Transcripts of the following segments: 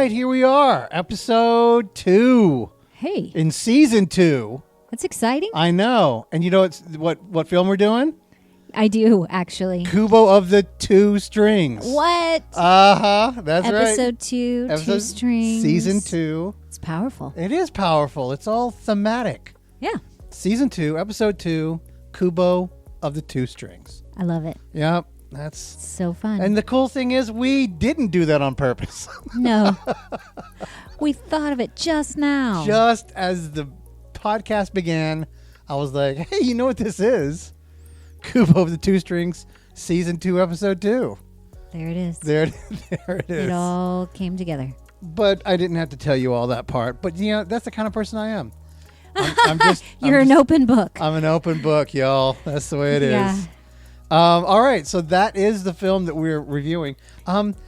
right, here we are, episode 2. Hey. In season 2. That's exciting. I know. And you know what film we're doing? I do, actually. Kubo of the Two Strings. What? That's right. Episode 2, Two Strings. Season 2. It's powerful. It is powerful. It's all thematic. Yeah. Season 2, episode 2, Kubo of the Two Strings. I love it. Yep. That's so fun. And the cool thing is we didn't do that on purpose. No. We thought of it just now. Just as the podcast began, I was like, hey, you know what this is? Kubo of the Two Strings, season 2, episode 2. There it is. There it is. It all came together. But I didn't have to tell you all that part. But, you know, that's the kind of person I am. You're an open book. I'm an open book, y'all. That's the way it is. Yeah. All right, so that is the film that we're reviewing.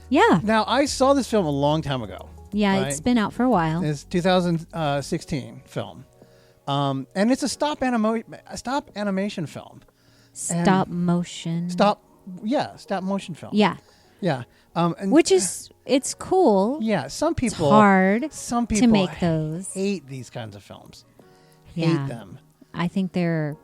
Yeah. Now, I saw this film a long time ago. Yeah, right? It's been out for a while. It's 2016 film. And it's a stop animation film. Stop motion. Stop motion film. Yeah. Yeah. Which is, it's cool. Yeah, some people. It's hard some people to make those. Hate these kinds of films. Yeah. Hate them. I think they're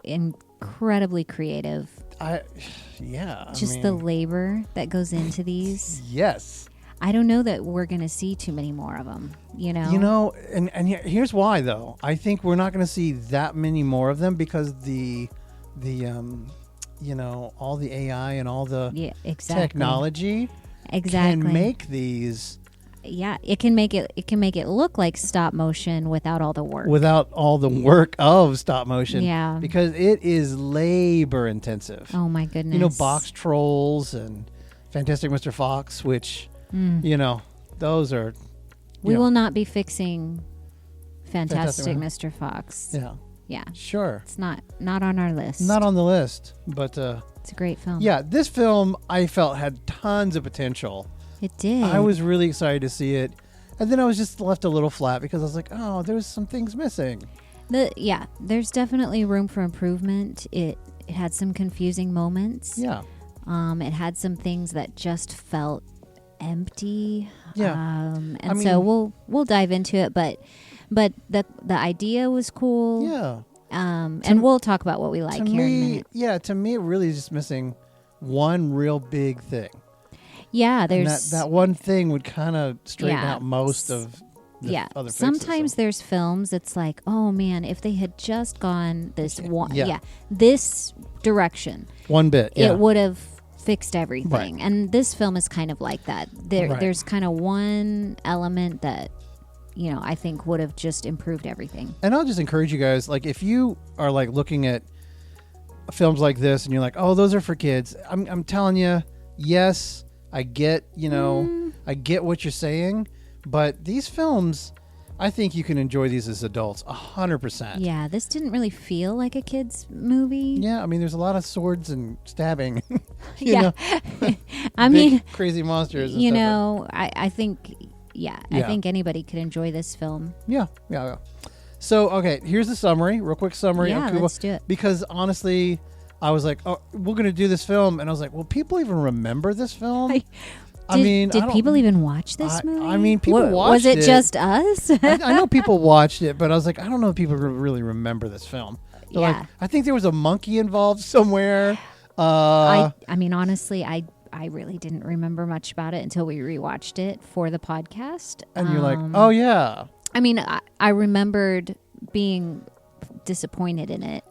incredibly creative. The labor that goes into these. Yes. I don't know that we're going to see too many more of them, you know? You know, and here's why, though. I think we're not going to see that many more of them because all the AI and all the technology can make these. Yeah, it can make it look like stop motion without all the work. Without all the work of stop motion. Yeah. Because it is labor intensive. Oh my goodness. You know, Box Trolls and Fantastic Mr. Fox, which, you know, those are... We will not be fixing Fantastic Mr. Fox. Yeah. Yeah. Sure. It's not on our list. Not on the list, but... it's a great film. Yeah, this film, I felt, had tons of potential. It did. I was really excited to see it. And then I was just left a little flat because I was like, oh, there's some things missing. There's definitely room for improvement. It had some confusing moments. Yeah. It had some things that just felt empty. Yeah. So we'll dive into it, but the idea was cool. Yeah. And we'll talk about what we like here in a minute. Yeah, to me it really is just missing one real big thing. Yeah, there's that one thing would kind of straighten out most of the other fixes. Sometimes there's films it's like, oh man, if they had just gone this this direction, one bit, it would have fixed everything. Right. And this film is kind of like that. There's kind of one element that, you know, I think would have just improved everything. And I'll just encourage you guys, like, if you are like looking at films like this and you're like, oh, those are for kids, I'm telling you, yes, I get, I get what you're saying, but these films, I think you can enjoy these as adults 100%. Yeah, this didn't really feel like a kid's movie. Yeah, I mean, there's a lot of swords and stabbing. Yeah. I mean, crazy monsters. And stuff. I think, I think anybody could enjoy this film. Yeah. So, okay, here's the summary, real quick summary of Kubo. Yeah, let's do it. Because honestly, I was like, oh, we're going to do this film. And I was like, will people even remember this film? Did people even watch this movie? I mean, people watched it. Was it just us? I know people watched it, but I was like, I don't know if people really remember this film. So like, I think there was a monkey involved somewhere. I mean, honestly, I really didn't remember much about it until we rewatched it for the podcast. And you're like, oh, yeah. I mean, I remembered being disappointed in it.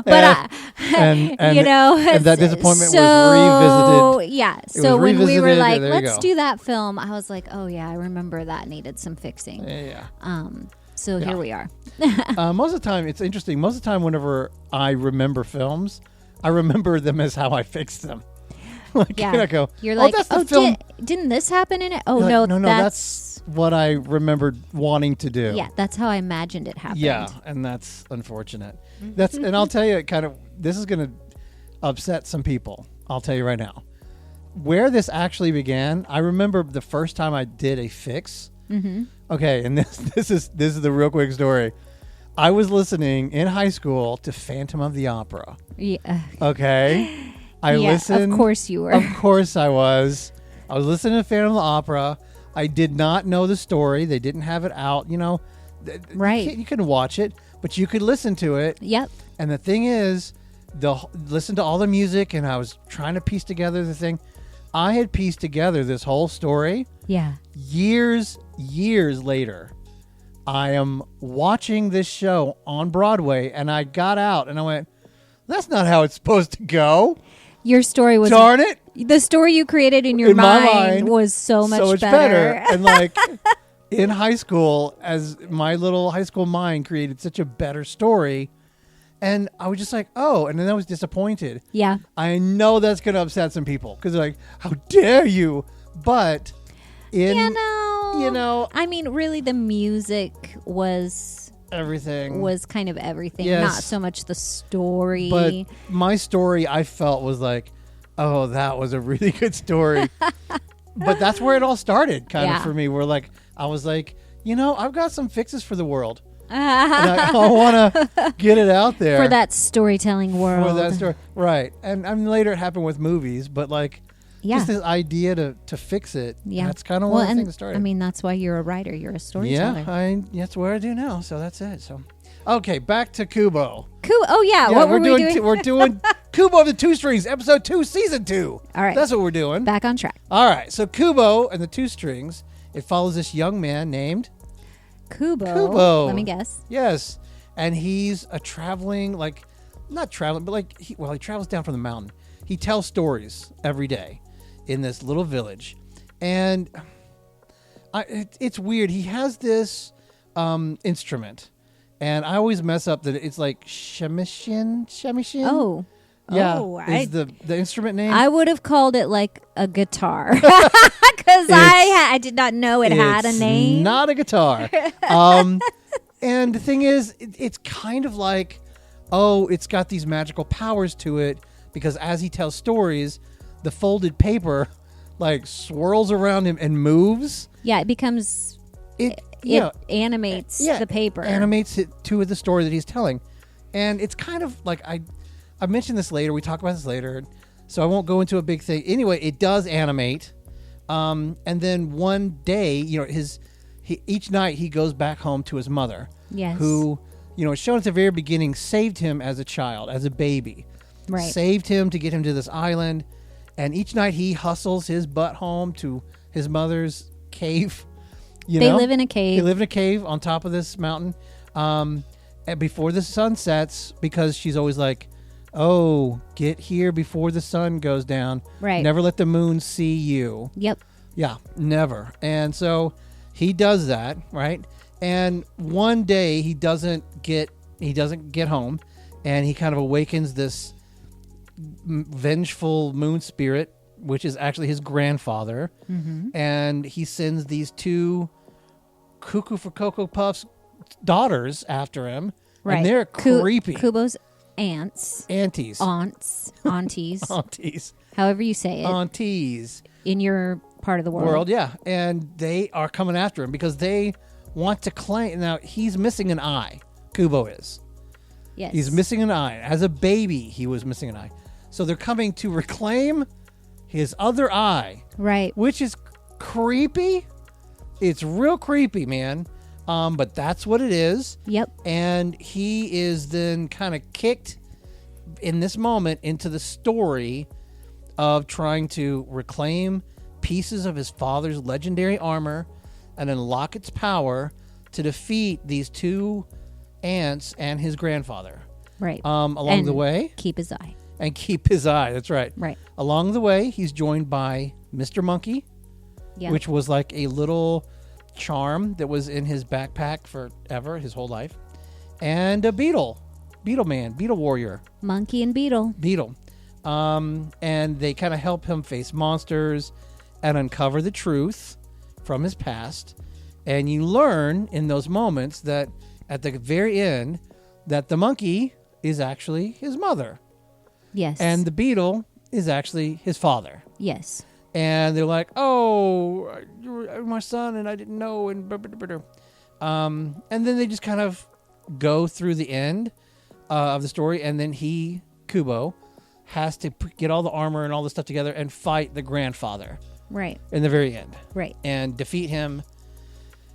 But and that disappointment was revisited. Yeah. So when we were like, let's do that film, I was like, oh yeah, I remember that needed some fixing. Yeah. So here we are. Most of the time, it's interesting. Most of the time, whenever I remember films, I remember them as how I fixed them. I go, you're like, that's the film. Didn't this happen in it? Oh, no, no, that's what I remembered wanting to do. Yeah, that's how I imagined it happened. Yeah, and that's unfortunate. And I'll tell you, this is going to upset some people. I'll tell you right now. Where this actually began, I remember the first time I did a fix. Mm-hmm. Okay, and this is the real quick story. I was listening in high school to Phantom of the Opera. Yeah. Okay. I listened. Of course you were. Of course I was. I was listening to Phantom of the Opera. I did not know the story. They didn't have it out. Right. You can watch it, but you could listen to it. Yep. And the thing is, listen to all the music, and I was trying to piece together the thing. I had pieced together this whole story. Yeah. Years later, I am watching this show on Broadway, and I got out and I went, "That's not how it's supposed to go." Your story was, darn it. The story you created in your mind was so much better. And like in high school, as my little high school mind created such a better story. And I was just like, oh, and then I was disappointed. Yeah. I know that's going to upset some people because they're like, how dare you? But I mean, really the music was everything. Was kind of everything, yes. Not so much the story. But my story, I felt, was like, oh, that was a really good story. But that's where it all started kind of for me. I was like, I've got some fixes for the world. And I want to get it out there for that storytelling world. For that story, right? And I mean, later it happened with movies, but just this idea to fix it. Yeah, that's kind of one of the things that started. I mean, that's why you're a writer. You're a storyteller. Yeah, that's what I do now. So that's it. So, okay, back to Kubo. Oh yeah, what were we doing? We're doing Kubo of the Two Strings, episode 2, season 2. All right, that's what we're doing. Back on track. All right, so Kubo and the Two Strings. It follows this young man named Kubo. Let me guess. Yes. And he's a traveling, not traveling, but he travels down from the mountain. He tells stories every day in this little village. And it's weird. He has this instrument. And I always mess up that it's like shamisen. Oh. Yeah, is the instrument name? I would have called it like a guitar because I did not know it had a name. Not a guitar. And the thing is, it's kind of like, it's got these magical powers to it because as he tells stories, the folded paper swirls around him and moves. Yeah, it becomes. It animates the paper. Animates it to the story that he's telling, and it's kind of like I mentioned this later. We talk about this later, so I won't go into a big thing. Anyway, it does animate, and then one day, each night he goes back home to his mother, yes, who, it's shown at the very beginning, saved him as a child, as a baby, right? Saved him to get him to this island, and each night he hustles his butt home to his mother's cave. They live in a cave. They live in a cave on top of this mountain, and before the sun sets, because she's always like, oh, get here before the sun goes down. Right. Never let the moon see you. Yep. Yeah, never. And so he does that, right? And one day he doesn't get home, and he kind of awakens this vengeful moon spirit, which is actually his grandfather. Mm-hmm. And he sends these 2 Cuckoo for Cocoa Puffs daughters after him. Right. And they're creepy. Kubo's aunties. However you say it. Aunties. In your part of the world. Yeah. And they are coming after him because they want to claim. Now, he's missing an eye. Kubo is. Yes. He's missing an eye. As a baby, he was missing an eye. So they're coming to reclaim his other eye. Right. Which is creepy. It's real creepy, man. But that's what it is. Yep. And he is then kind of kicked in this moment into the story of trying to reclaim pieces of his father's legendary armor and unlock its power to defeat these 2 aunts and his grandfather. Right. Along the way. Keep his eye. And keep his eye. That's right. Right. Along the way, he's joined by Mr. Monkey, which was like a little charm that was in his backpack forever, his whole life, and a beetle warrior, monkey and beetle, and they kind of help him face monsters and uncover the truth from his past. And you learn in those moments that at the very end that the monkey is actually his mother, yes, and the beetle is actually his father, yes. And they're like, "Oh, you're my son, and I didn't know." And then they just kind of go through the end of the story, and then Kubo, has to get all the armor and all the stuff together and fight the grandfather, Right. in the very end. Right. And defeat him.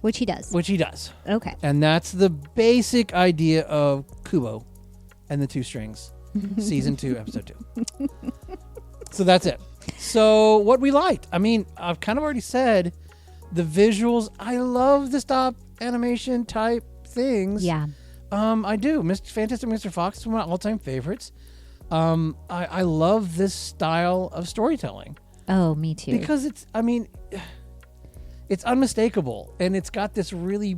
Which he does. Okay. And that's the basic idea of Kubo and the Two Strings, season 2, episode 2. So that's it. So what we liked. I mean, I've kind of already said the visuals. I love the stop animation type things. Yeah. I do. Fantastic Mr. Fox is one of my all-time favorites. I love this style of storytelling. Oh, me too. Because it's unmistakable, and it's got this really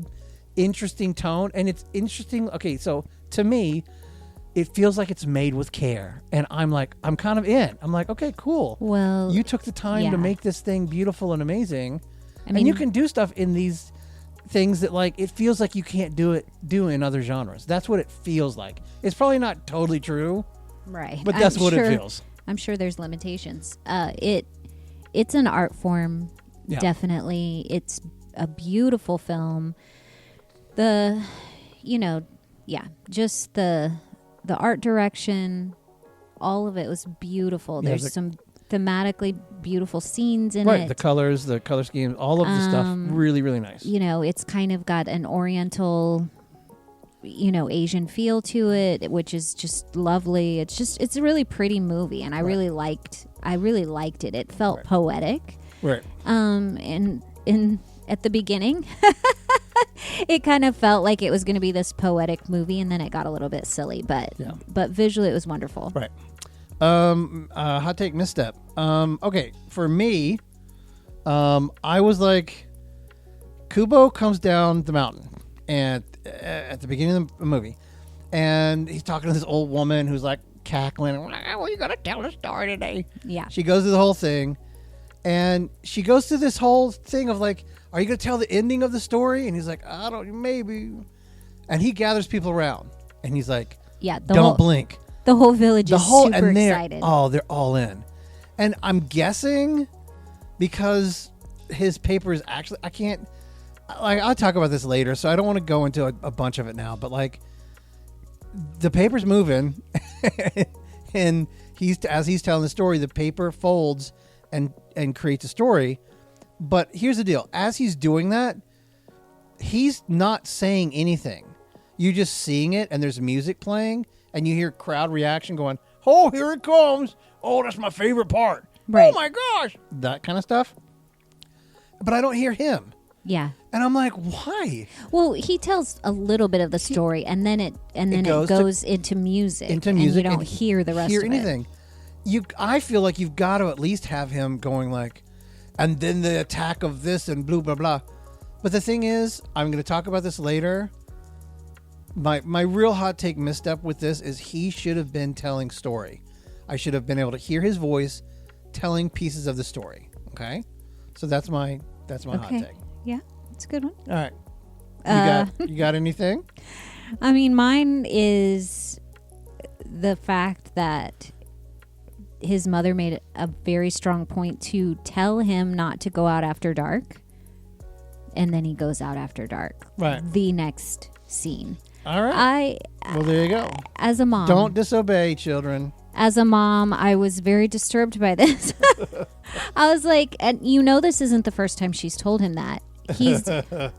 interesting tone, and it's interesting. Okay, so to me, it feels like it's made with care, and I'm kind of in. I'm like, okay, cool. Well, you took the time to make this thing beautiful and amazing, I mean, and you can do stuff in these things that it feels like you can't do in other genres. That's what it feels like. It's probably not totally true, right? But that's what it feels. I'm sure there's limitations. It's an art form. Yeah. Definitely. It's a beautiful film. Just the art direction, all of it was beautiful. Yeah, there's some thematically beautiful scenes in it. Right, the colors, the color scheme, all of the stuff, really, really nice. It's kind of got an oriental, Asian feel to it, which is just lovely. It's a really pretty movie, and I really liked it. It felt poetic. Right. And at the beginning, it kind of felt like it was going to be this poetic movie, and then it got a little bit silly. But visually, it was wonderful. Right. Hot take misstep. Okay, for me, I was like, Kubo comes down the mountain, and at the beginning of the movie, and he's talking to this old woman who's like cackling. Well, you gotta tell the story today. Yeah. She goes through the whole thing. And she goes through this whole thing of are you going to tell the ending of the story? And he's like, I don't, maybe. And he gathers people around. And he's like, don't blink. The whole village is super excited. They're all in. And I'm guessing because his paper is actually, I can't, I'll talk about this later, so I don't want to go into a bunch of it now. But the paper's moving. And as he's telling the story, the paper folds and creates a story. But here's the deal. As he's doing that, he's not saying anything. You're just seeing it, and there's music playing, and you hear crowd reaction going, oh, here it comes. Oh, that's my favorite part. Right. Oh, my gosh. That kind of stuff. But I don't hear him. Yeah. And I'm like, why? Well, he tells a little bit of the story, and then it goes into music. And you don't hear the rest of anything. I feel like you've got to at least have him going and then the attack of this and blah, blah, blah. But the thing is, I'm going to talk about this later. My real hot take misstep with this is he should have been telling story. I should have been able to hear his voice telling pieces of the story. Okay? So that's my hot take. Yeah, it's a good one. All right. You got anything? I mean, mine is the fact that his mother made a very strong point to tell him not to go out after dark, and then he goes out after dark. Right. The next scene. All right. Well, there you go. As a mom, don't disobey, children. As a mom, I was very disturbed by this. I was like, and this isn't the first time she's told him that. He's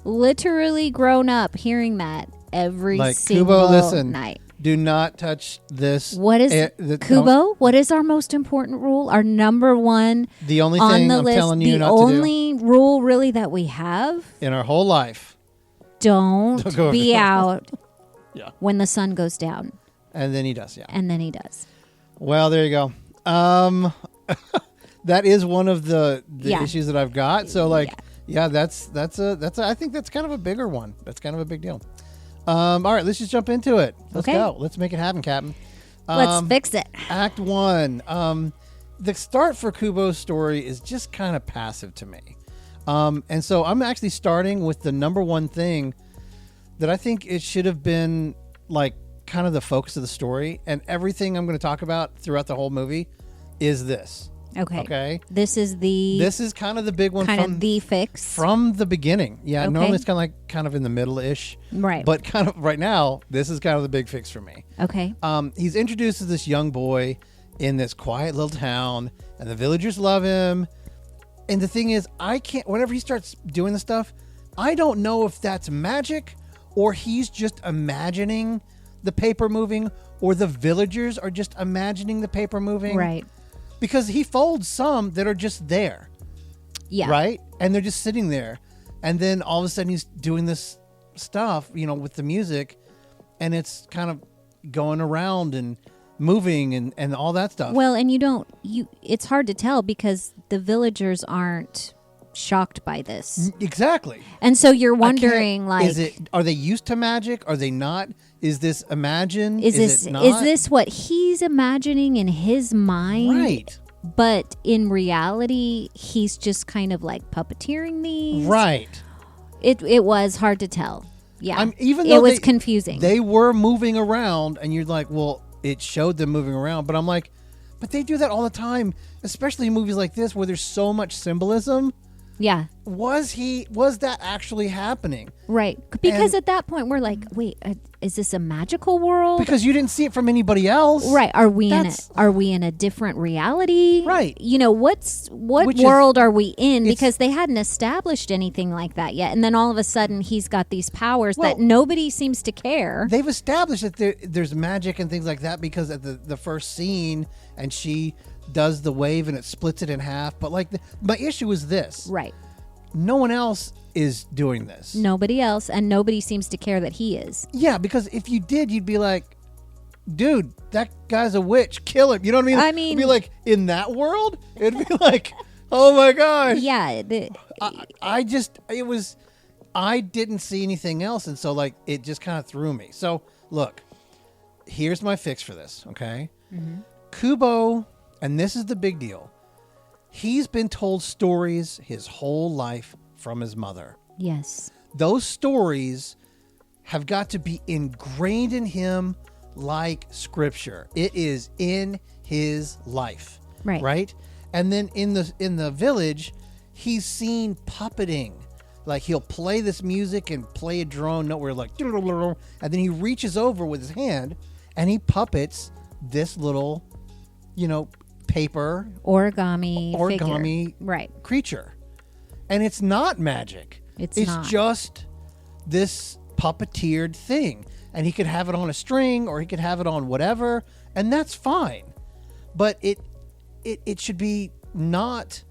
literally grown up hearing that every single Kubo, night. Do not touch this. What is Kubo? What is our most important rule? Our number one the only on thing the I'm list, telling you the not to do. The only rule really that we have in our whole life. Don't be out when the sun goes down. And then he does, And then he does. Well, there you go. That is one of the issues that I've got. So that's I think that's kind of a bigger one. That's kind of a big deal. All right, let's just jump into it. Let's go. Let's make it happen, Captain. Let's fix it. Act 1. The start for Kubo's story is just kind of passive to me. And so I'm actually starting with the number one thing that I think it should have been kind of the focus of the story. And everything I'm going to talk about throughout the whole movie is this. Okay. This is kind of the big one. Kind of the fix. From the beginning. Yeah, normally it's kind of in the middle-ish. Right. But kind of right now, this is kind of the big fix for me. Okay. He's introduced as this young boy in this quiet little town, and the villagers love him. And the thing is, I can't, whenever he starts doing the stuff, I don't know if that's magic or he's just imagining the paper moving, or the villagers are just imagining the paper moving. Right. Because he folds some that are just there. Yeah. Right? And they're just sitting there. And then all of a sudden he's doing this stuff, you know, with the music, and it's kind of going around and moving and all that stuff. Well, and it's hard to tell because the villagers aren't shocked by this. Exactly. And so you're wondering, like, are they used to magic? Are they not? Is this imagined? Is it not? this what he's imagining in his mind? Right. But in reality, he's just kind of like puppeteering these. Right. It was hard to tell. Yeah. Even though it was confusing. They were moving around, and you're like, well, it showed them moving around. But I'm like, but they do that all the time, especially in movies like this where there's so much symbolism. Yeah. Was that actually happening? Right. Because at that point we're like, wait, is this a magical world? Because you didn't see it from anybody else. Right. Are we in a different reality? Right. You know, what world are we in? Because they hadn't established anything like that yet. And then all of a sudden he's got these powers that nobody seems to care. They've established that there's magic and things like that because at the first scene, and she does the wave and it splits it in half. But like my issue is this. Right. No one else is doing this. Nobody else, and nobody seems to care that he is. Yeah, because if you did, you'd be like, dude, that guy's a witch. Kill him. You know what I mean? I mean, it'd be like, in that world, it'd be like, oh my gosh. Yeah. I didn't see anything else. And so like, it just kind of threw me. So look, here's my fix for this. Okay. Mm-hmm. Kubo, and this is the big deal. He's been told stories his whole life from his mother. Yes. Those stories have got to be ingrained in him like scripture. It is in his life. Right. Right? And then in the village, he's seen puppeting. Like he'll play this music and play a drone note where like, and then he reaches over with his hand and he puppets this little, paper origami figure. Right. Creature. And it's not magic. It's not. Just this puppeteered thing. And he could have it on a string or he could have it on whatever, and that's fine. But it should be not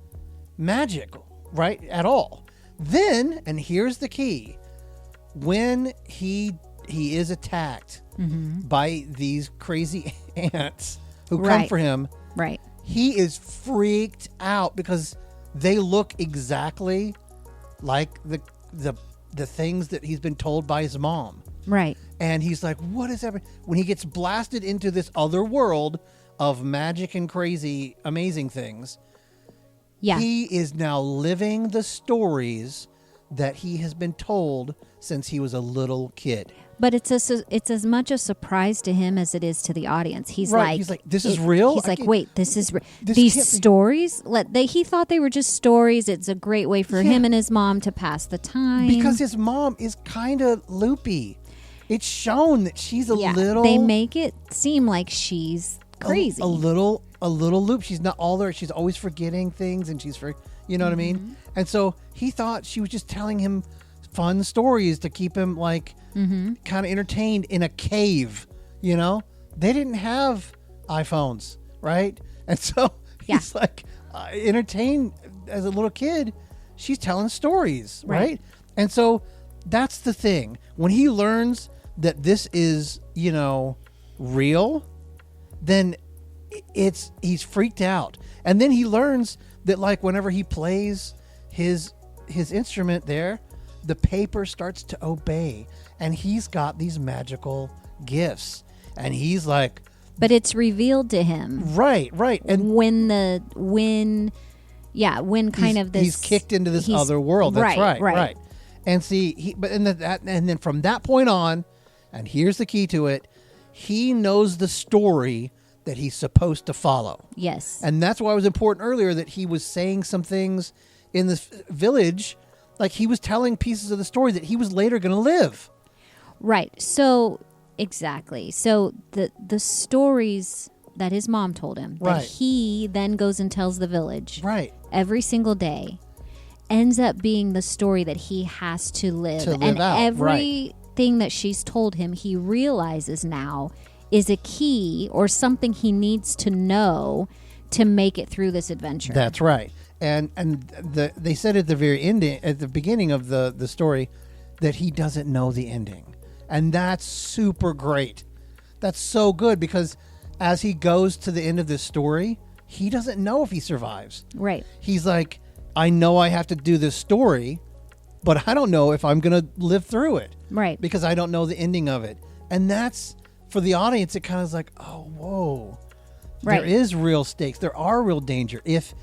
magic, right? At all. Then, and here's the key, when he is attacked by these crazy ants who come for him, right? He is freaked out because they look exactly like the things that he's been told by his mom. Right. And he's like, what is happening? When he gets blasted into this other world of magic and crazy, amazing things, he is now living the stories that he has been told since he was a little kid. But it's as much a surprise to him as it is to the audience. He's like, this is real? He's like, wait, this is these stories? He thought they were just stories. It's a great way for him and his mom to pass the time. Because his mom is kind of loopy. It's shown that she's a little... They make it seem like she's crazy. A little loop. She's not all there. She's always forgetting things, and you know what I mean? And so he thought she was just telling him fun stories to keep him like kind of entertained in a cave. They didn't have iPhones, right? And so he's like entertained as a little kid. She's telling stories, right? And so that's the thing. When he learns that this is, real, then he's freaked out. And then he learns that like whenever he plays his instrument there, the paper starts to obey, and he's got these magical gifts, and he's like, but it's revealed to him, right, and when he's kicked into this other world. That's right. And see, and then from that point on, and here's the key to it, he knows the story that he's supposed to follow. Yes. And that's why it was important earlier that he was saying some things in the village, like he was telling pieces of the story that he was later going to live. Right. So, exactly. So the stories that his mom told him, that he then goes and tells the village. Right. every single day ends up being the story that he has to live. And out, everything that she's told him, he realizes now is a key or something he needs to know to make it through this adventure. That's right. And they said at the very ending, at the beginning of the story, that he doesn't know the ending. And that's super great. That's so good, because as he goes to the end of this story, he doesn't know if he survives. Right. He's like, I know I have to do this story, but I don't know if I'm going to live through it. Right. Because I don't know the ending of it. And that's, for the audience, it kind of is like, oh, whoa. Right. There is real stakes. There are real danger. If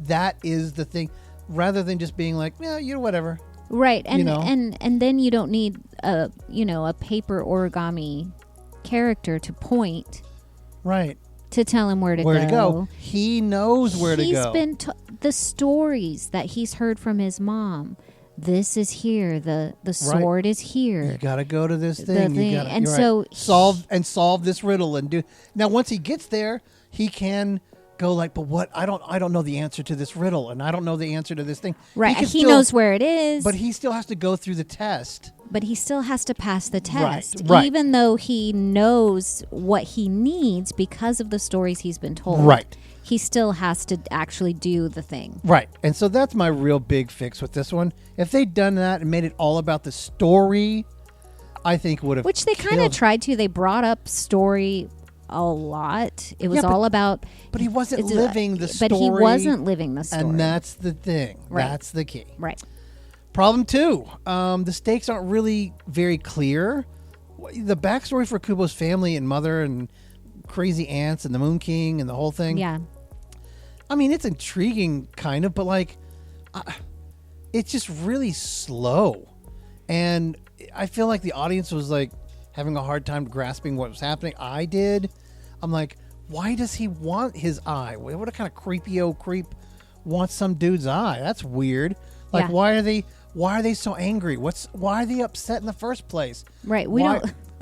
that is the thing, rather than just being like, yeah, whatever. Right. And and then you don't need a paper origami character to point. Right. To tell him where to go. He knows where to go. He's been the stories that he's heard from his mom. This is here. The sword is here. You got to go to this thing. You gotta, and so solve this riddle and do. Now, once he gets there, he can go like, but what? I don't know the answer to this riddle, and I don't know the answer to this thing. Right. He knows where it is, but he still has to go through the test. But he still has to pass the test, right. Even though he knows what he needs because of the stories he's been told. Right. He still has to actually do the thing. Right. And so that's my real big fix with this one. If they'd done that and made it all about the story, I think would have. Which they kind of tried to. They brought up story a lot. It was all about. But he wasn't living the story. But he wasn't living the story. And that's the thing. Right. That's the key. Right. Problem 2. The stakes aren't really very clear. The backstory for Kubo's family and mother and crazy aunts and the Moon King and the whole thing. Yeah. I mean, it's intriguing, kind of, but like, it's just really slow. And I feel like the audience was like having a hard time grasping what was happening. I did. I'm like, why does he want his eye? What kind of creepy-o creep wants some dude's eye? That's weird. Like, yeah. Why are they so angry? Why are they upset in the first place? Right. We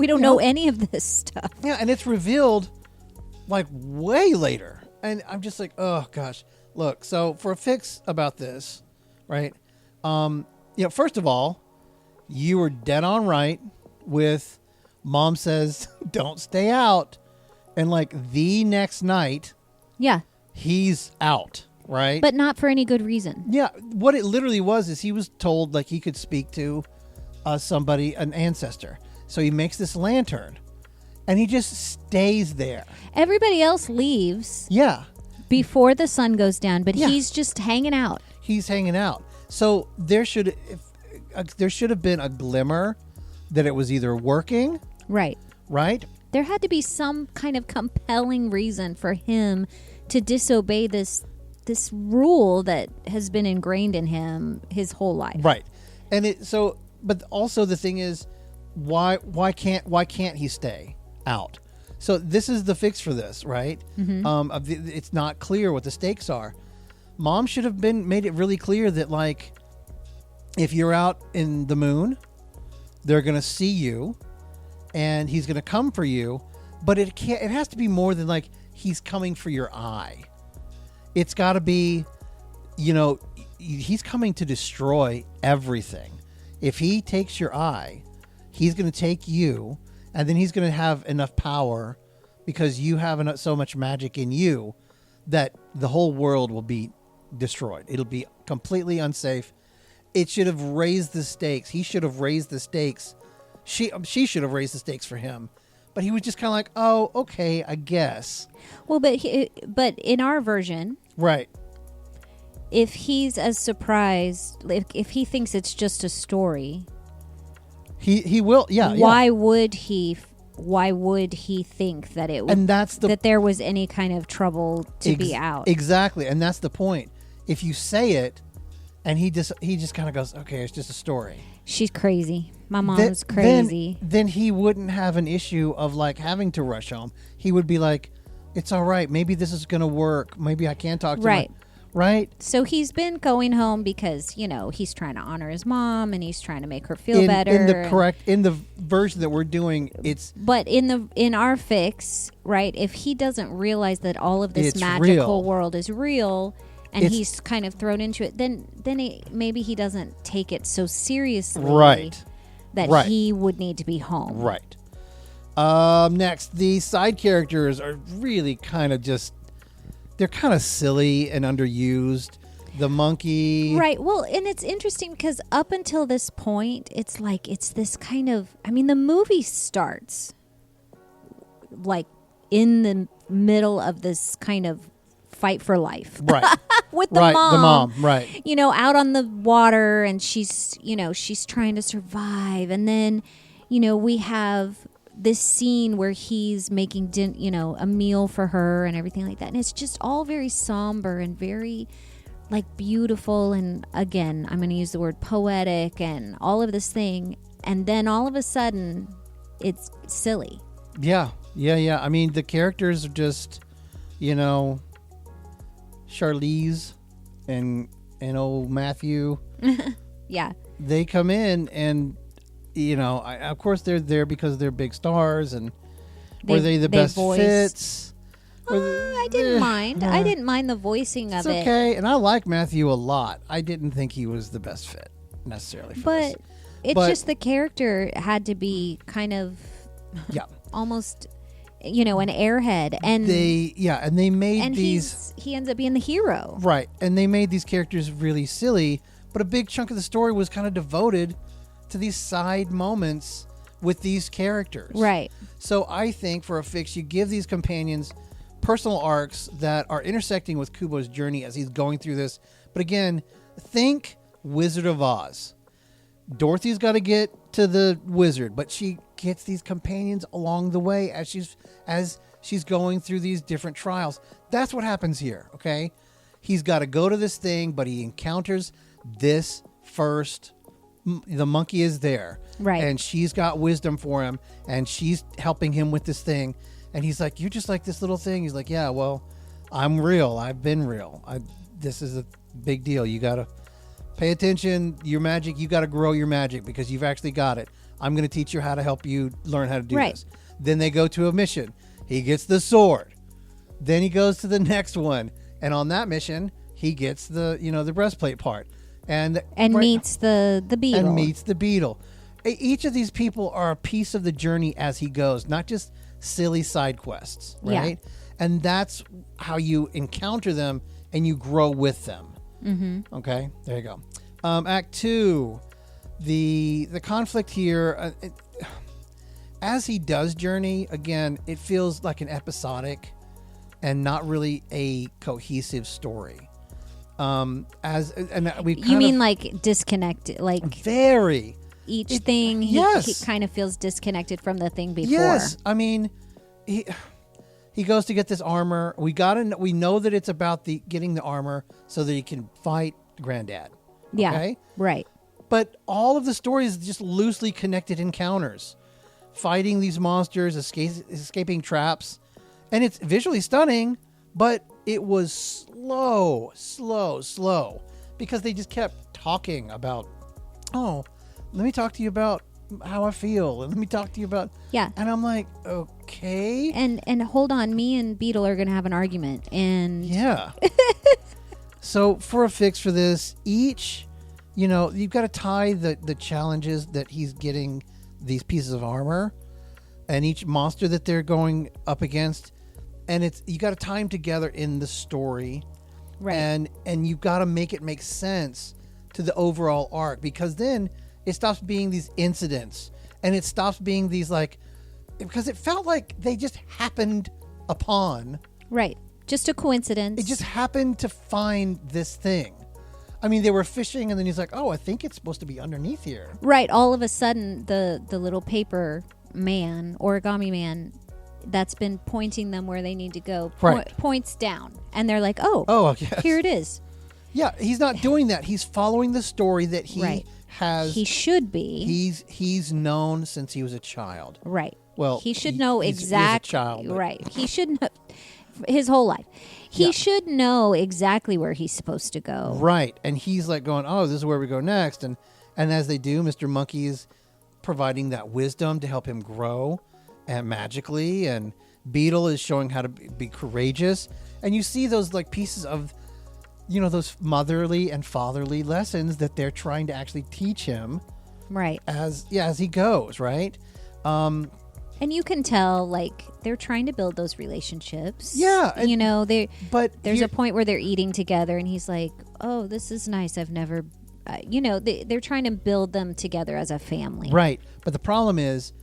don't know any of this stuff. Yeah, and it's revealed like way later. And I'm just like, oh gosh. Look, so for a fix about this, right? First of all, you were dead on right with mom says don't stay out, and like the next night, yeah, he's out. Right. But not for any good reason. Yeah. What it literally was is he was told like he could speak to somebody, an ancestor. So he makes this lantern and he just stays there. Everybody else leaves. Yeah. Before the sun goes down, but he's just hanging out. He's hanging out. So there should have been a glimmer that it was either working. Right. Right. There had to be some kind of compelling reason for him to disobey this rule that has been ingrained in him his whole life. Right. And but also the thing is, why can't he stay out? So this is the fix for this, right? Mm-hmm. It's not clear what the stakes are. Mom should have made it really clear that like, if you're out in the moon, they're going to see you and he's going to come for you, but it has to be more than like, he's coming for your eye. It's got to be, he's coming to destroy everything. If he takes your eye, he's going to take you, and then he's going to have enough power because you have so much magic in you that the whole world will be destroyed. It'll be completely unsafe. It should have raised the stakes. He should have raised the stakes. She should have raised the stakes for him. But he was just kind of like, oh, okay, I guess. Well, but in our version, right? If he's as surprised, if he thinks it's just a story, he will. Yeah. Why would he think that it would? And that there was any kind of trouble to be out? Exactly, and that's the point. If you say it, and he just kind of goes, okay, it's just a story. She's crazy. My mom's crazy. Then he wouldn't have an issue of like having to rush home. He would be like, it's all right. Maybe this is going to work. Maybe I can talk to him. Right. So he's been going home because, he's trying to honor his mom and he's trying to make her feel better. In the version that we're doing, it's. But in our fix, right, if he doesn't realize that all of this magical world is real, and It's- he's kind of thrown into it, then maybe he doesn't take it so seriously, Right. that Right. he would need to be home. Right. Next, the side characters are really kind of they're kind of silly and underused. The monkey. Right. Well, and it's interesting because up until this point, it's like it's this kind of. I mean, the movie starts like in the middle of this kind of fight for life. Right. With the Right. mom. The mom. Right. You know, out on the water, and she's trying to survive, and then, we have this scene where he's making a meal for her and everything like that, and it's just all very somber and very like beautiful, and again I'm going to use the word poetic and all of this thing, and then all of a sudden it's silly. Yeah. I mean, the characters are just, Charlize and old Matthew. Yeah. They come in and, of course they're there because they're big stars, and were they the best voiced. fits? I didn't mind. I didn't mind the voicing of It's it. okay, and I like Matthew a lot. I didn't think he was the best fit necessarily for this. It's just the character had to be kind of almost an airhead, and they made he ends up being the hero. Right, and they made these characters really silly, but a big chunk of the story was kind of devoted to these side moments with these characters. Right. So I think for a fix, you give these companions personal arcs that are intersecting with Kubo's journey as he's going through this. But again, think Wizard of Oz. Dorothy's got to get to the wizard, but she gets these companions along the way as she's going through these different trials. That's what happens here, okay? He's got to go to this thing, but he encounters this first. The monkey is there. Right. And she's got wisdom for him, and she's helping him with this thing. And he's like, "You're just like this little thing." He's like, "Yeah, well, I'm real. I've been real. This is a big deal. You got to pay attention. Your magic, you got to grow your magic because you've actually got it. I'm going to teach you how to help you learn how to do this." Then they go to a mission. He gets the sword. Then he goes to the next one. And on that mission, he gets the breastplate part. And meets the beetle. And meets the beetle. Each of these people are a piece of the journey as he goes, not just silly side quests, right? Yeah. And that's how you encounter them and you grow with them. Mm-hmm. Okay, there you go. Act 2, the conflict here, as he does journey, again, it feels like an episodic and not really a cohesive story. You mean like disconnected, like very each thing he kind of feels disconnected from the thing before. Yes, I mean he goes to get this armor. We know that it's about getting the armor so that he can fight Granddad. Yeah, okay? Right. But all of the story is just loosely connected encounters, fighting these monsters, escaping traps, and it's visually stunning. But it was slow, because they just kept talking about, let me talk to you about how I feel, and let me talk to you about, and I'm like, okay. And hold on, me and Beetle are going to have an argument, and So for a fix for this, you've got to tie the challenges that he's getting these pieces of armor, and each monster that they're going up against. And you got to tie them together in the story, right? And you've got to make it make sense to the overall arc, because then it stops being these incidents, and it stops being these because it felt like they just happened upon, right? Just a coincidence. It just happened to find this thing. I mean, they were fishing, and then he's like, "Oh, I think it's supposed to be underneath here." Right. All of a sudden, the little paper man, origami man, that's been pointing them where they need to go, points down, and they're like, oh yes. Here it is. Yeah, he's not doing that. He's following the story that he has. He should be. He's known since he was a child. Right. Well, he should know exactly. He is a child, right. He should know his whole life. He should know exactly where he's supposed to go. Right, and he's like going, "Oh, this is where we go next," and as they do, Mr. Monkey is providing that wisdom to help him grow. And magically, and Beetle is showing how to be courageous, and you see those pieces of those motherly and fatherly lessons that they're trying to actually teach him Right. as he goes, right? And you can tell, like, they're trying to build those relationships. Yeah. There's a point where they're eating together and he's like, oh, this is nice. I've never, they're trying to build them together as a family. Right. But the problem is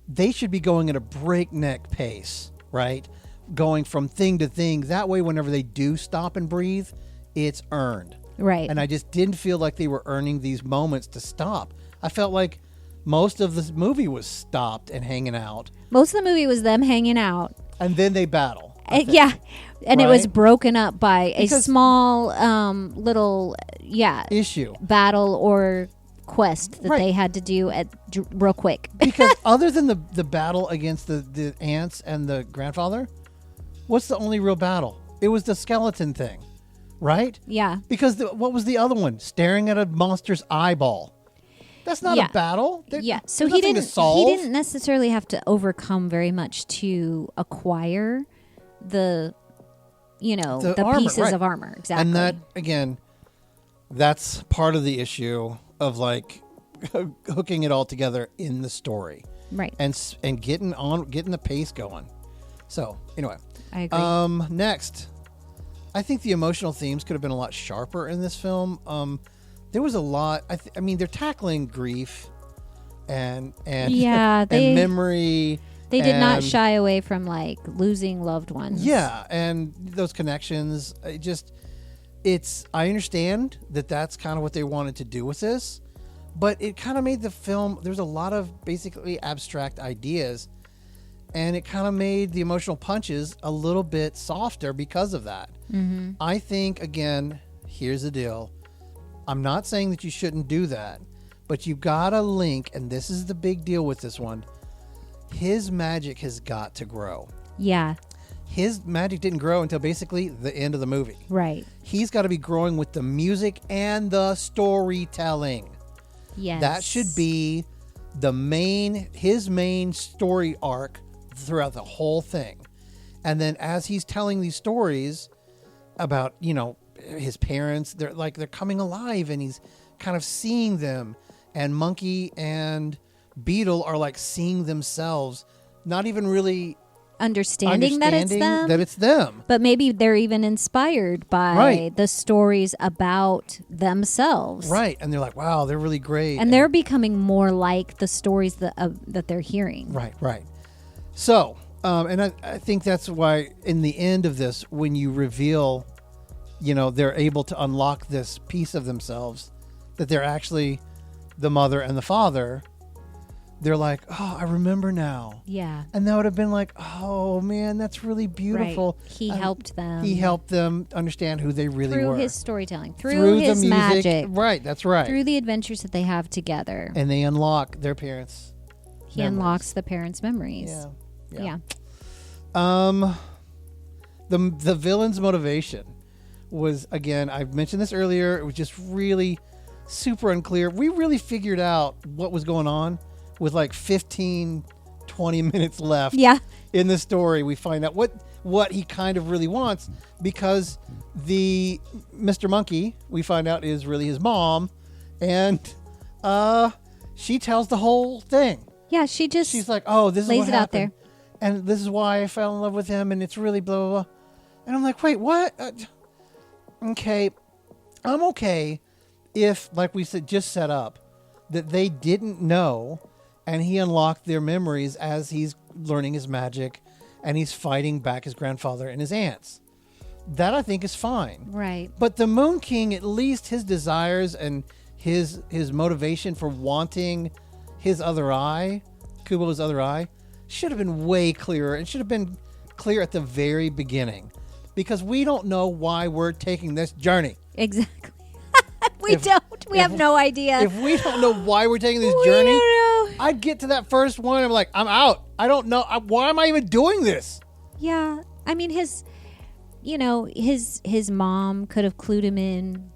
they should be going at a breakneck pace, right? Going from thing to thing. That way, whenever they do stop and breathe, it's earned. Right. And I just didn't feel like they were earning these moments to stop. I felt like most of this movie was stopped and hanging out. Most of the movie was them hanging out. And then they battle. Yeah. And Right? it was broken up by a Because- small little, issue. battle or quest that Right. they had to do real quick. Because other than the battle against the ants and the grandfather, what's the only real battle? It was the skeleton thing, right? Yeah. Because what was the other one? Staring at a monster's eyeball. That's not Yeah. a battle. So there's he nothing to didn't solve. he didn't necessarily have to overcome very much to acquire the The the armor, pieces right. of armor. Exactly. And that, again, that's part of the issue of like hooking it all together in the story right. and getting the pace going. So anyway, I agree. next, I think the emotional themes could have been a lot sharper in this film. There was a lot. I mean, they're tackling grief and Yeah, and memory. They did not and- shy away from like losing loved ones. Yeah, and those connections. I understand that that's kind of what they wanted to do with this, but it kind of made the film. There's a lot of basically abstract ideas, and it kind of made the emotional punches a little bit softer because of that. Mm-hmm. I think, again, here's the deal. I'm not saying that you shouldn't do that, but you've got to link, and this is the big deal with this one. His magic has got to grow. Yeah. His magic didn't grow until basically the end of the movie. Right. He's got to be growing with the music and the storytelling. Yes. That should be his main story arc throughout the whole thing. And then as he's telling these stories about, his parents, they're coming alive and he's kind of seeing them, and Monkey and Beetle are like seeing themselves, not even really understanding that it's them. But maybe they're even inspired by the stories about themselves. Right. And they're like, wow, they're really great. And they're becoming more like the stories that they're hearing. Right. So, and I think that's why in the end of this, when you reveal, they're able to unlock this piece of themselves, that they're actually the mother and the father, they're like, oh, I remember now. Yeah. And that would have been like, oh, man, that's really beautiful. Right. He helped them. He helped them understand who they really were. Through his storytelling. Through his the music. magic. Right, that's right. Through the adventures that they have together. And they unlock their parents' He memories. unlocks the parents' memories. Yeah. The villain's motivation was, again, I've mentioned this earlier, it was just really super unclear. We really figured out what was going on with like 15, 20 minutes left in the story. We find out what he kind of really wants, because the Mr. Monkey, we find out, is really his mom, and she tells the whole thing. Yeah, she's like, oh, this is lays what it out happened, and this is why I fell in love with him, and it's really blah, blah, blah. And I'm like, wait, what? Okay, I'm okay if, like we said, just set up that they didn't know, and he unlocked their memories as he's learning his magic, and he's fighting back his grandfather and his aunts. That I think is fine. Right. But the Moon King, at least his desires and his motivation for wanting his other eye, Kubo's other eye, should have been way clearer. It should have been clear at the very beginning, because we don't know why we're taking this journey. Exactly. We don't. We have no idea. If we don't know why we're taking this journey, I'd get to that first one and I'm like, I'm out. I don't know. Why am I even doing this? Yeah. I mean, his mom could have clued him in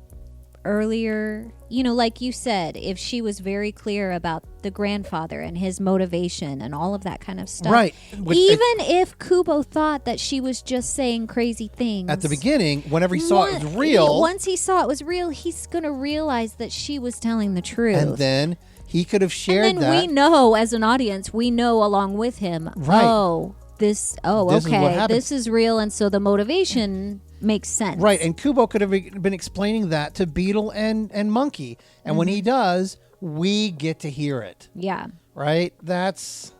earlier. Like you said, if she was very clear about the grandfather and his motivation and all of that kind of stuff. Right. Even if Kubo thought that she was just saying crazy things. At the beginning, whenever he saw it was real. Once he saw it was real, he's going to realize that she was telling the truth. And then he could have shared and then that. we know, as an audience, we know along with him, right. This is okay. This is real. And so the motivation makes sense. Right. And Kubo could have been explaining that to Beetle and Monkey. And when he does, we get to hear it. Yeah. Right? That's...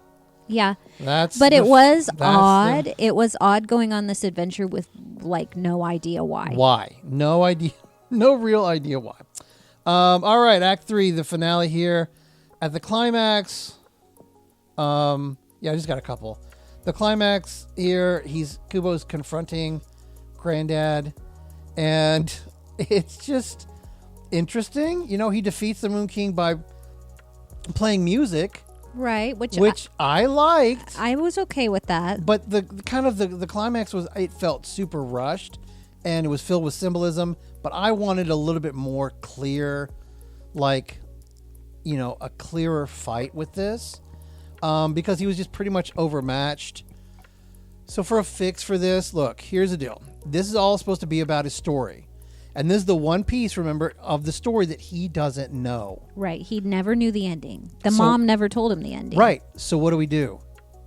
Yeah. But it was odd. It was odd going on this adventure with, like, no idea why. Why? No idea. No real idea why. All right. Act 3, the finale here. At the climax... I just got a couple. The climax here, Kubo's confronting Granddad, and it's just interesting. You know, he defeats the Moon King by playing music, right? Which I liked. I was okay with that. But the climax was, it felt super rushed, and it was filled with symbolism. But I wanted a little bit more clear, like, you know, a clearer fight with this. Because he was just pretty much overmatched. So for a fix for this, look, here's the deal. This is all supposed to be about his story. And this is the one piece, remember, of the story that he doesn't know. Right. He never knew the ending. The mom never told him the ending. Right. So what do?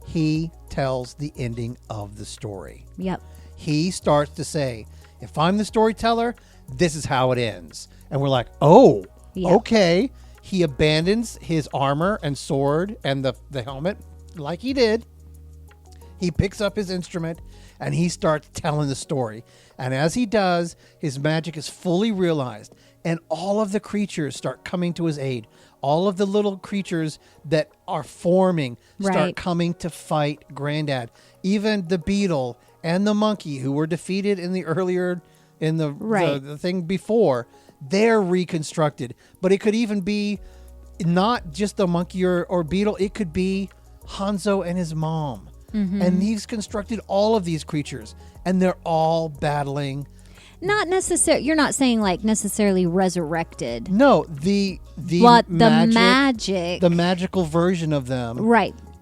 He tells the ending of the story. Yep. He starts to say, if I'm the storyteller, this is how it ends. And we're like, oh, okay. He abandons his armor and sword and the helmet like he did. He picks up his instrument and he starts telling the story. And as he does, his magic is fully realized. And all of the creatures start coming to his aid. All of the little creatures that are forming start coming to fight Granddad. Even the beetle and the monkey who were defeated in the earlier, in the thing before, they're reconstructed. But it could even be not just the monkey or beetle. It could be Hanzo and his mom. Mm-hmm. And he's constructed all of these creatures. And they're all battling. Not necessarily. You're not saying like necessarily resurrected. No, the magic. The magical version of them.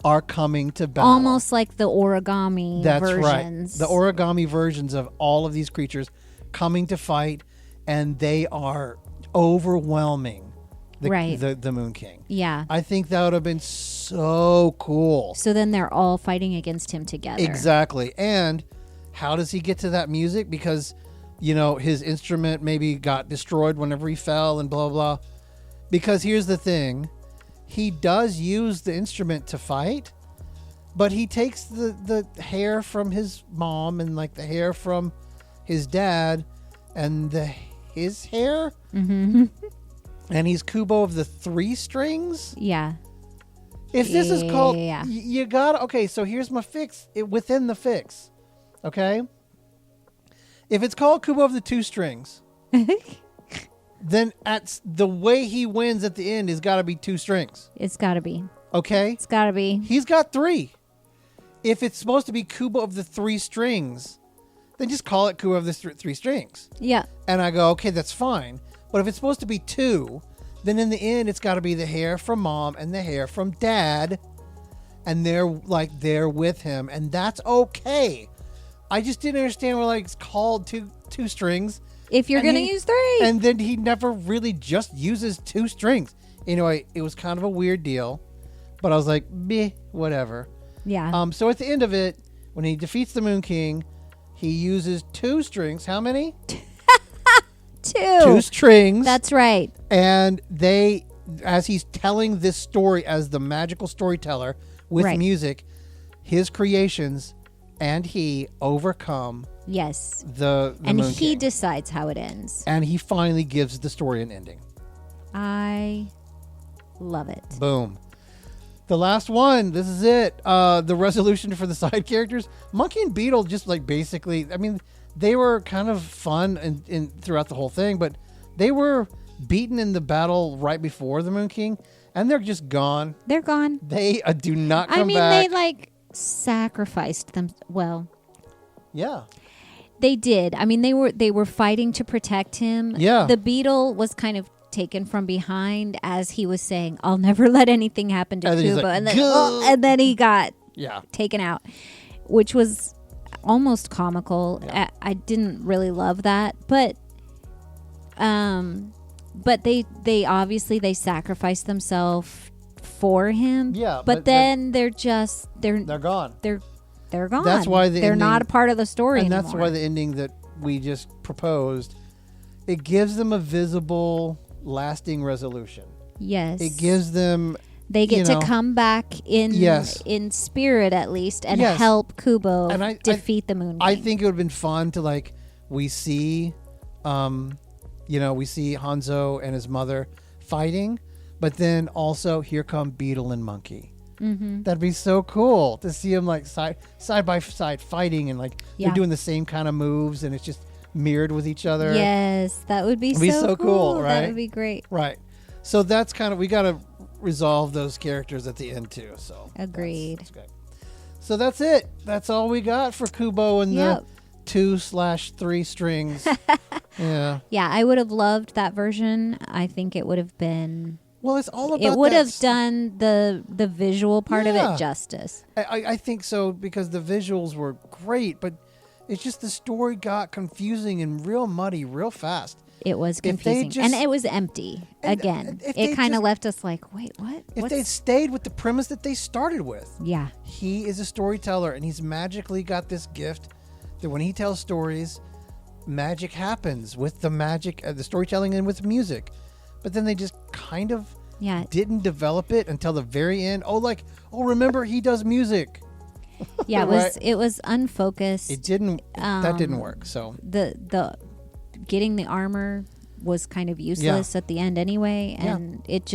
Are coming to battle. Almost like the origami versions. Right. The origami versions of all of these creatures coming to fight. And they are overwhelming the Moon King. Yeah. I think that would have been so cool. So then they're all fighting against him together. Exactly. And how does he get to that music? Because, you know, his instrument maybe got destroyed whenever he fell and blah, blah. Because here's the thing. He does use the instrument to fight, but he takes the hair from his mom and like the hair from his dad and his hair. Mm-hmm. And he's Kubo of the 3 strings. Yeah. If this is called, you got, okay, so here's my fix within the fix. Okay. If it's called Kubo of the 2 strings, then at the way he wins at the end has got to be 2 strings. It's got to be. Okay. It's got to be. He's got 3. If it's supposed to be Kubo of the 3 strings, then just call it Kubo of the 3 strings. Yeah. And I go, okay, that's fine. But if it's supposed to be 2, then in the end, it's got to be the hair from mom and the hair from dad. And they're there with him. And that's okay. I just didn't understand why it's called two strings. If you're going to use 3. And then he never really just uses 2 strings. Anyway, it was kind of a weird deal. But I was like, meh, whatever. Yeah. So at the end of it, when he defeats the Moon King, he uses 2 strings. How many? 2 strings. That's right. And as he's telling this story as the magical storyteller with music, his creations and he overcome the and Moon he King. Decides how it ends. And he finally gives the story an ending. I love it. Boom. The last one. This is it. The resolution for the side characters. Monkey and Beetle just basically, I mean, they were kind of fun in throughout the whole thing, but they were beaten in the battle right before the Moon King, and they're just gone. They're gone. They do not come back. I mean, they sacrificed them. Well, yeah, they did. I mean, they were fighting to protect him. Yeah, the beetle was kind of taken from behind as he was saying, "I'll never let anything happen to And then he's Kubo," like, and then he got Yeah. taken out, which was almost comical. Yeah. I didn't really love that, but they obviously they sacrificed themselves for him. Yeah, but then they're gone. They're gone. That's why they're not a part of the story and anymore. that's why the ending that we just proposed, it gives them a visible, lasting resolution. Yes, It gives them. they get to come back in spirit at least and help Kubo defeat the Moon King. I think it would have been fun to we see Hanzo and his mother fighting, but then also here come Beetle and Monkey. Mm-hmm. That'd be so cool to see them side by side fighting and they're doing the same kind of moves and it's just mirrored with each other. Yes, that would be so cool, right? That would be great. Right. So that's we got to resolve those characters at the end too. So agreed. That's good. So that's it. That's all we got for Kubo and the 2/3 strings. Yeah. Yeah, I would have loved that version. I think it would have been. Well, it's all about. It would have done the visual part of it justice. I think so because the visuals were great, but it's just the story got confusing and real muddy real fast. It was confusing, and it was empty. Again, it kind of left us like, wait, what? If they stayed with the premise that they started with. Yeah. He is a storyteller, and he's magically got this gift that when he tells stories, magic happens with the magic, the storytelling and with music. But then they just kind of didn't develop it until the very end. Remember, he does music. Yeah, it was unfocused. It didn't. That didn't work. So the getting the armor was kind of useless at the end anyway, and it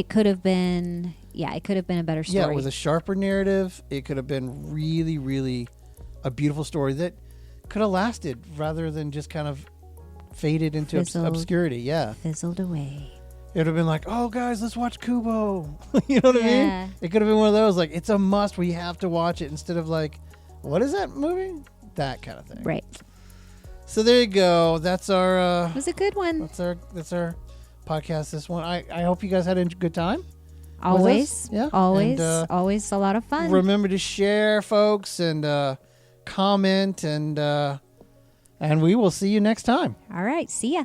could have been a better story. Yeah, with a sharper narrative, it could have been really, really a beautiful story that could have lasted rather than just kind of faded into obscurity. Yeah, fizzled away. It would have been like, oh guys, let's watch Kubo. You know what I mean? It could have been one of those it's a must. We have to watch it instead of what is that movie? That kind of thing. Right. So there you go. That's our. It was a good one. That's our podcast. This one. I hope you guys had a good time. Always. Yeah. Always. And, always a lot of fun. Remember to share, folks, and comment, and we will see you next time. All right. See ya.